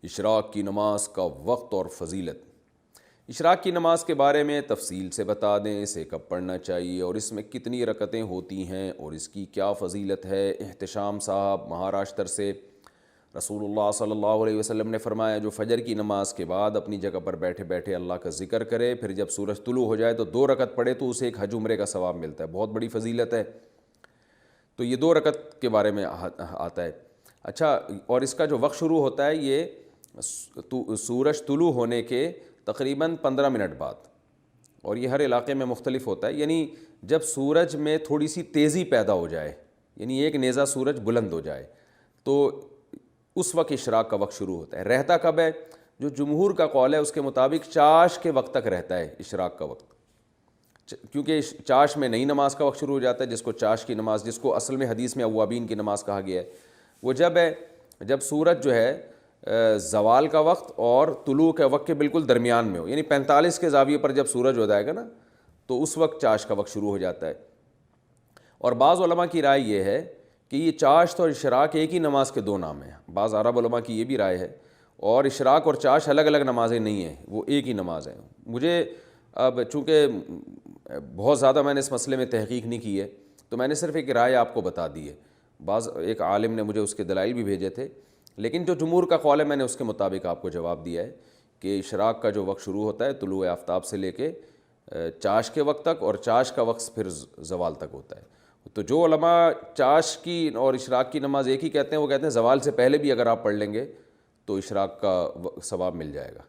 اشراق کی نماز کا وقت اور فضیلت۔ اشراق کی نماز کے بارے میں تفصیل سے بتا دیں، اسے کب پڑھنا چاہیے اور اس میں کتنی رکعتیں ہوتی ہیں اور اس کی کیا فضیلت ہے۔ احتشام صاحب مہاراشٹر سے۔ رسول اللہ صلی اللہ علیہ وسلم نے فرمایا جو فجر کی نماز کے بعد اپنی جگہ پر بیٹھے بیٹھے اللہ کا ذکر کرے، پھر جب سورج طلوع ہو جائے تو 2 رکعت پڑھے تو اسے ایک حج عمرے کا ثواب ملتا ہے۔ بہت بڑی فضیلت ہے۔ تو یہ 2 رکعت کے بارے میں آتا ہے۔ اچھا، اور اس کا جو وقت شروع ہوتا ہے یہ سورج طلوع ہونے کے تقریباً 15 منٹ بعد، اور یہ ہر علاقے میں مختلف ہوتا ہے، یعنی جب سورج میں تھوڑی سی تیزی پیدا ہو جائے، یعنی ایک نیزہ سورج بلند ہو جائے، تو اس وقت اشراق کا وقت شروع ہوتا ہے۔ رہتا کب ہے؟ جو جمہور کا قول ہے اس کے مطابق چاش کے وقت تک رہتا ہے اشراق کا وقت، کیونکہ چاش میں نئی نماز کا وقت شروع ہو جاتا ہے، جس کو چاش کی نماز، جس کو اصل میں حدیث میں اوابین کی نماز کہا گیا ہے، وہ جب ہے جب سورج جو ہے زوال کا وقت اور طلوع کے وقت کے بالکل درمیان میں ہو، یعنی 45 کے زاویے پر جب سورج ہو جائے گا نا تو اس وقت چاش کا وقت شروع ہو جاتا ہے۔ اور بعض علماء کی رائے یہ ہے کہ یہ چاشت اور اشراق ایک ہی نماز کے 2 نام ہیں۔ بعض عرب علماء کی یہ بھی رائے ہے، اور اشراق اور چاش الگ الگ نمازیں نہیں ہیں، وہ ایک ہی نماز ہیں۔ مجھے اب چونکہ بہت زیادہ میں نے اس مسئلے میں تحقیق نہیں کی ہے تو میں نے صرف ایک رائے آپ کو بتا دی ہے۔ ایک عالم نے مجھے اس کے دلائل بھی بھیجے تھے، لیکن جو جمہور کا قول ہے میں نے اس کے مطابق آپ کو جواب دیا ہے کہ اشراق کا جو وقت شروع ہوتا ہے طلوع آفتاب سے لے کے چاش کے وقت تک، اور چاش کا وقت پھر زوال تک ہوتا ہے۔ تو جو علماء چاش کی اور اشراق کی نماز ایک ہی کہتے ہیں، وہ کہتے ہیں زوال سے پہلے بھی اگر آپ پڑھ لیں گے تو اشراق کا ثواب مل جائے گا۔